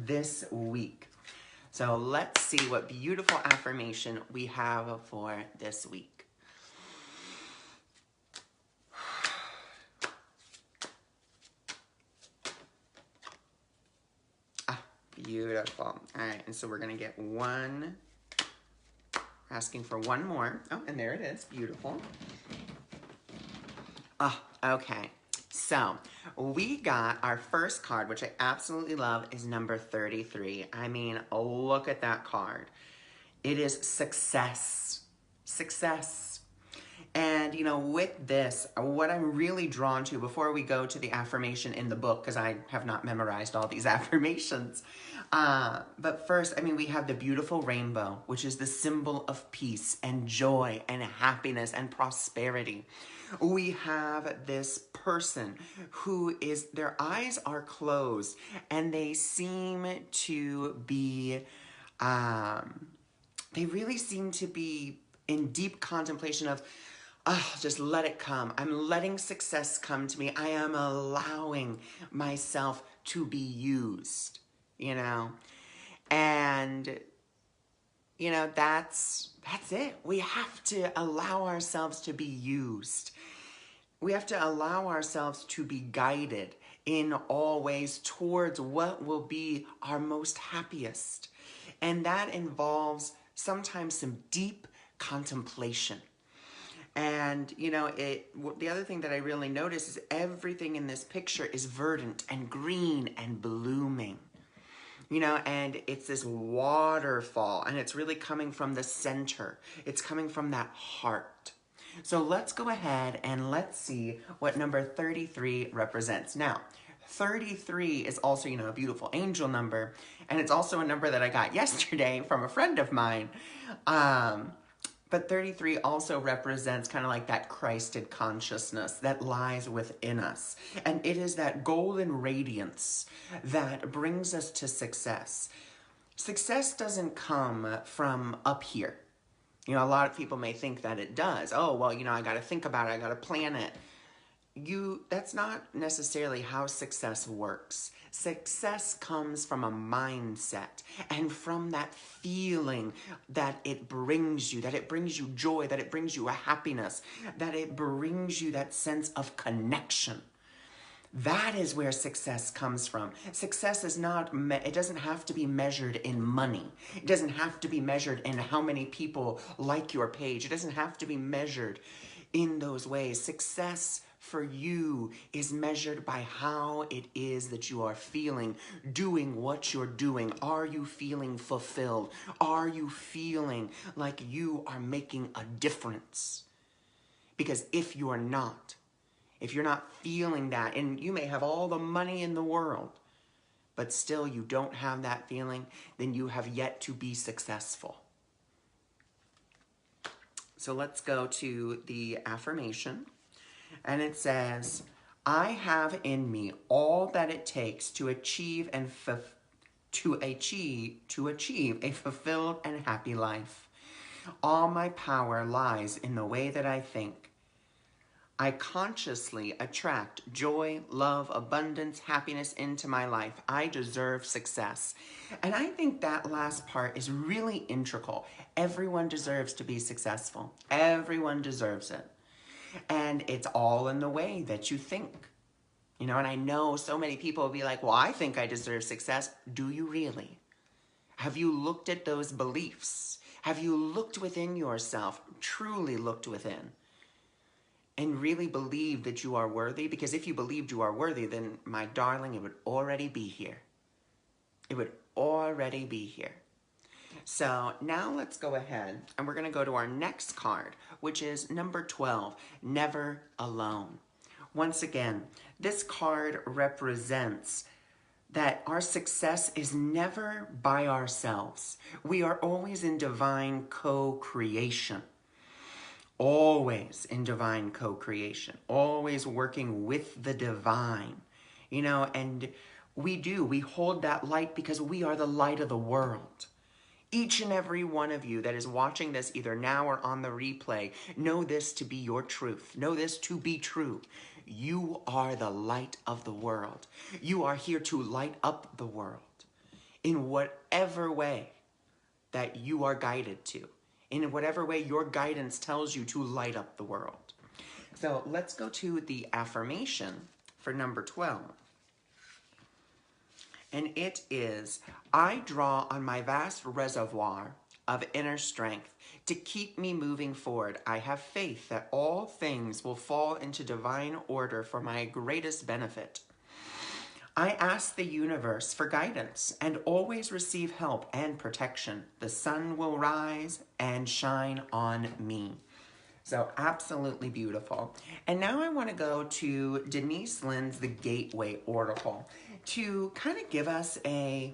this week. So let's see what beautiful affirmation we have for this week. Beautiful. All right, and so we're going to get one, asking for one more. Oh, and there it is. Beautiful. Okay. So we got our first card, which I absolutely love, is number 33. I mean, look at that card. It is success. Success. And, you know, with this, what I'm really drawn to before we go to the affirmation in the book, because I have not memorized all these affirmations. But first, I mean, we have the beautiful rainbow, which is the symbol of peace and joy and happiness and prosperity. We have this person who is, their eyes are closed and they seem to be, they really seem to be in deep contemplation of, oh, just let it come. I'm letting success come to me. I am allowing myself to be used, you know? And, you know, that's it. We have to allow ourselves to be used. We have to allow ourselves to be guided in all ways towards what will be our most happiest. And that involves sometimes some deep contemplation. And, you know, the other thing that I really notice is everything in this picture is verdant and green and blooming. You know, and it's this waterfall, and it's really coming from the center. It's coming from that heart. So let's go ahead and let's see what number 33 represents. Now, 33 is also, you know, a beautiful angel number, and it's also a number that I got yesterday from a friend of mine. But 33 also represents kind of like that Christed consciousness that lies within us. And it is that golden radiance that brings us to success. Success doesn't come from up here. You know, a lot of people may think that it does. Oh, well, you know, I got to think about it. I got to plan it. That's not necessarily how success works. Success comes from a mindset and from that feeling that it brings you joy, that it brings you a happiness, that it brings you that sense of connection. That is where success comes from. Success is not, it doesn't have to be measured in money. It doesn't have to be measured in how many people like your page. It doesn't have to be measured in those ways. Success for you is measured by how it is that you are feeling, doing what you're doing. Are you feeling fulfilled? Are you feeling like you are making a difference? Because if you're not feeling that, and you may have all the money in the world, but still you don't have that feeling, then you have yet to be successful. So let's go to the affirmation. And it says, I have in me all that it takes to achieve a fulfilled and happy life. All my power lies in the way that I think. I consciously attract joy, love, abundance, happiness into my life. I deserve success. And I think that last part is really integral. Everyone deserves to be successful. Everyone deserves it. And it's all in the way that you think. You know, and I know so many people will be like, well, I think I deserve success. Do you really? Have you looked at those beliefs? Have you looked within yourself, truly looked within, and really believed that you are worthy? Because if you believed you are worthy, then, my darling, it would already be here. It would already be here. So now let's go ahead and we're going to go to our next card, which is number 12, Never Alone. Once again, this card represents that our success is never by ourselves. We are always in divine co-creation. Always in divine co-creation. Always working with the divine. You know, and we hold that light because we are the light of the world. Each and every one of you that is watching this either now or on the replay, know this to be your truth. Know this to be true. You are the light of the world. You are here to light up the world. in whatever way that you are guided to, in whatever way your guidance tells you to light up the world. So let's go to the affirmation for number 12. And it is, I draw on my vast reservoir of inner strength to keep me moving forward. I have faith that all things will fall into divine order for my greatest benefit. I ask the universe for guidance and always receive help and protection. The sun will rise and shine on me. So absolutely beautiful. And now I want to go to Denise Linn's The Gateway Oracle to kind of give us a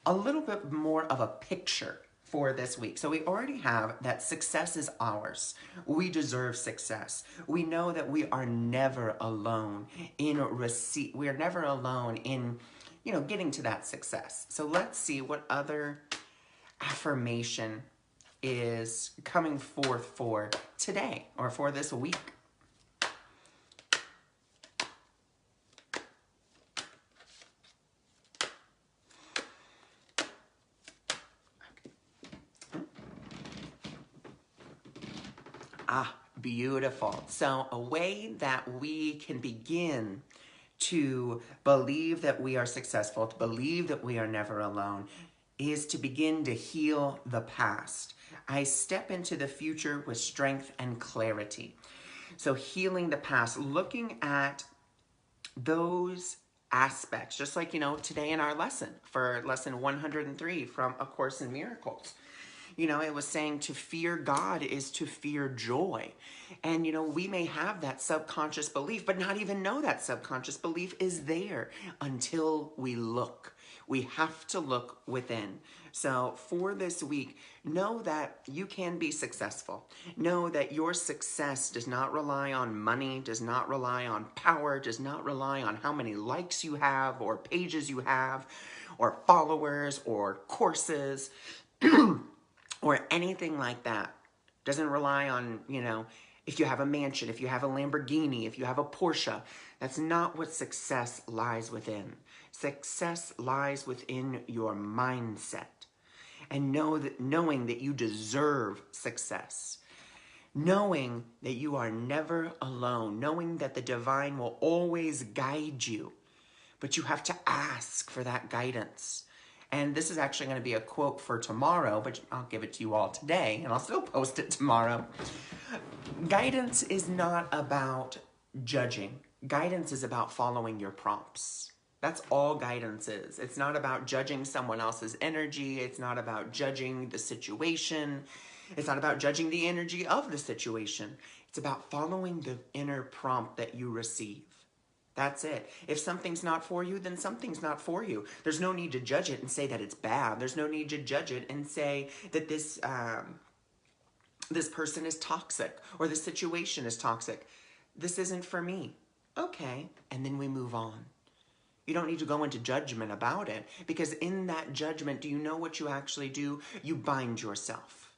little bit more of a picture for this week. So we already have that success is ours. We deserve success. We know that we are never alone in receipt. We are never alone in, getting to that success. So let's see what other affirmation is coming forth for today or for this week. Beautiful. So a way that we can begin to believe that we are successful, to believe that we are never alone, is to begin to heal the past. I step into the future with strength and clarity. So healing the past, looking at those aspects, just like, today in our lesson, for lesson 103 from A Course in Miracles. It was saying to fear God is to fear joy. And, we may have that subconscious belief, but not even know that subconscious belief is there until we look. We have to look within. So for this week, know that you can be successful. Know that your success does not rely on money, does not rely on power, does not rely on how many likes you have or pages you have or followers or courses. Or anything like that. Doesn't rely on, if you have a mansion, if you have a Lamborghini, if you have a Porsche. That's not what success lies within. Success lies within your mindset. And knowing that you deserve success. Knowing that you are never alone. Knowing that the divine will always guide you. But you have to ask for that guidance. And this is actually going to be a quote for tomorrow, but I'll give it to you all today, and I'll still post it tomorrow. Guidance is not about judging. Guidance is about following your prompts. That's all guidance is. It's not about judging someone else's energy. It's not about judging the situation. It's not about judging the energy of the situation. It's about following the inner prompt that you receive. That's it. If something's not for you, then something's not for you. There's no need to judge it and say that it's bad. There's no need to judge it and say that this person is toxic or the situation is toxic. This isn't for me. Okay. And then we move on. You don't need to go into judgment about it, because in that judgment, do you know what you actually do? You bind yourself.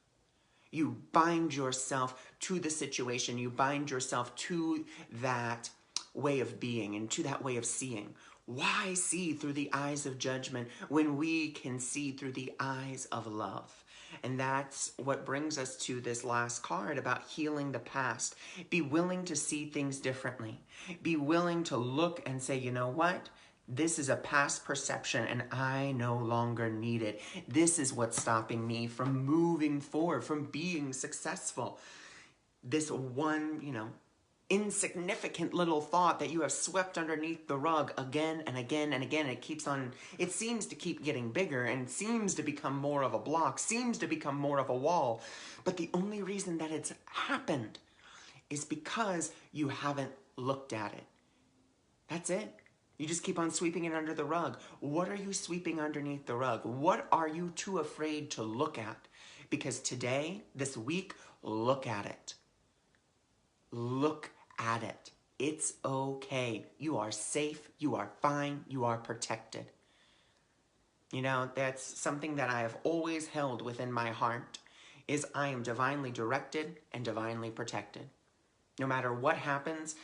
You bind yourself to the situation. You bind yourself to that way of being and to that way of seeing. Why see through the eyes of judgment when we can see through the eyes of love? And that's what brings us to this last card about healing the past. Be willing to see things differently. Be willing to look and say, you know what? This is a past perception and I no longer need it. This is what's stopping me from moving forward, from being successful. This one, insignificant little thought that you have swept underneath the rug again and again and again. It seems to keep getting bigger and seems to become more of a block, seems to become more of a wall. But the only reason that it's happened is because you haven't looked at it. That's it. You just keep on sweeping it under the rug. What are you sweeping underneath the rug? What are you too afraid to look at? Because today, this week, look at it. Look at it. It's okay. You are safe. You are fine. You are protected. That's something that I have always held within my heart, is I am divinely directed and divinely protected. No matter what happens,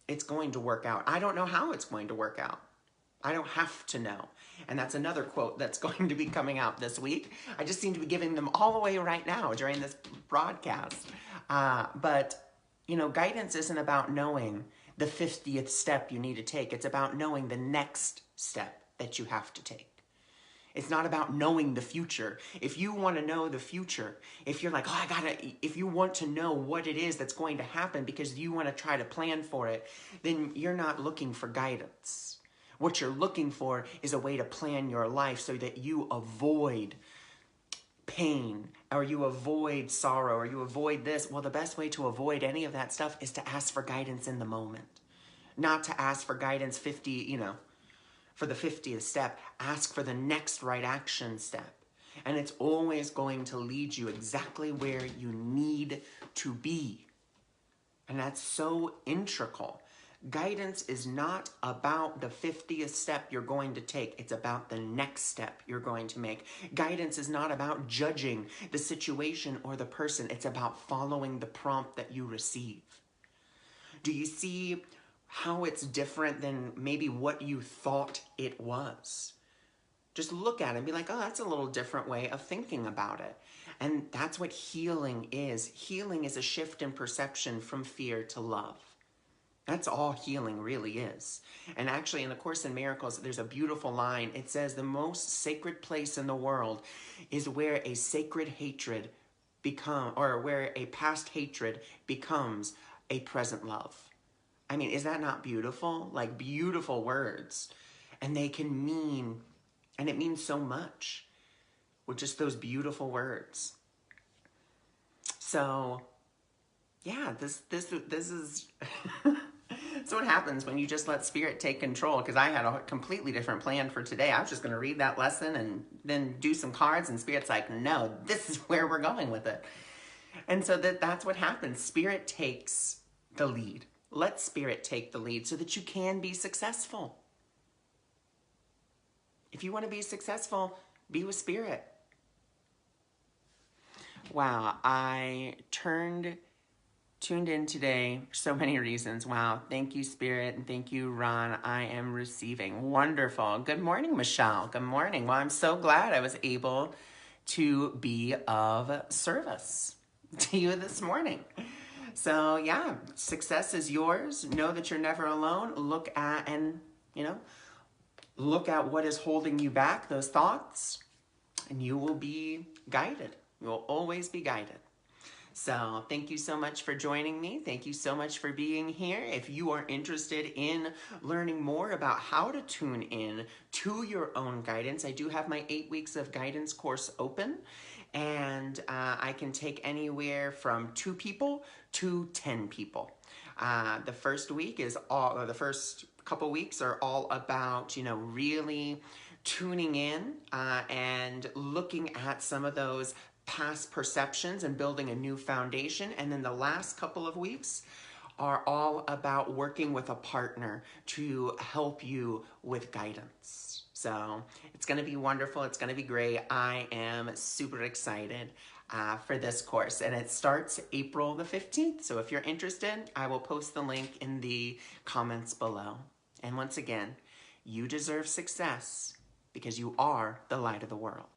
it's going to work out. I don't know how it's going to work out. I don't have to know. And that's another quote that's going to be coming out this week. I just seem to be giving them all away right now during this broadcast. But, you know, guidance isn't about knowing the 50th step you need to take. It's about knowing the next step that you have to take. It's not about knowing the future. If you want to know the future, if you're like, if you want to know what it is that's going to happen because you want to try to plan for it, then you're not looking for guidance. What you're looking for is a way to plan your life so that you avoid pain, or you avoid sorrow, or you avoid this. Well, the best way to avoid any of that stuff is to ask for guidance in the moment. Not to ask for guidance for the 50th step. Ask for the next right action step. And it's always going to lead you exactly where you need to be. And that's so integral. Guidance is not about the 50th step you're going to take. It's about the next step you're going to make. Guidance is not about judging the situation or the person. It's about following the prompt that you receive. Do you see how it's different than maybe what you thought it was? Just look at it and be like, oh, that's a little different way of thinking about it. And that's what healing is. Healing is a shift in perception from fear to love. That's all healing really is. And actually in the Course in Miracles, there's a beautiful line. It says the most sacred place in the world is where a sacred hatred where a past hatred becomes a present love. I mean, is that not beautiful? Like, beautiful words. And they can mean, and it means so much with just those beautiful words. So, yeah, this is that's what happens when you just let Spirit take control, because I had a completely different plan for today. I was just going to read that lesson and then do some cards, and Spirit's like, no, this is where we're going with it. And so that's what happens. Spirit takes the lead. Let Spirit take the lead so that you can be successful. If you want to be successful, be with Spirit. Wow, I tuned in today for so many reasons. Wow, thank you, Spirit, and thank you, Ron. I am receiving. Wonderful. Good morning, Michelle. Good morning. Well, I'm so glad I was able to be of service to you this morning. So yeah, success is yours. Know that you're never alone. Look at what is holding you back, those thoughts, and you will be guided. You will always be guided. So thank you so much for joining me. Thank you so much for being here. If you are interested in learning more about how to tune in to your own guidance, I do have my 8 weeks of guidance course open. And I can take anywhere from 2 people to 10 people. The first couple weeks are all about, really tuning in and looking at some of those past perceptions and building a new foundation. And then the last couple of weeks are all about working with a partner to help you with guidance. So it's going to be wonderful. It's going to be great. I am super excited for this course, and it starts April the 15th. So if you're interested, I will post the link in the comments below. And once again, you deserve success because you are the light of the world.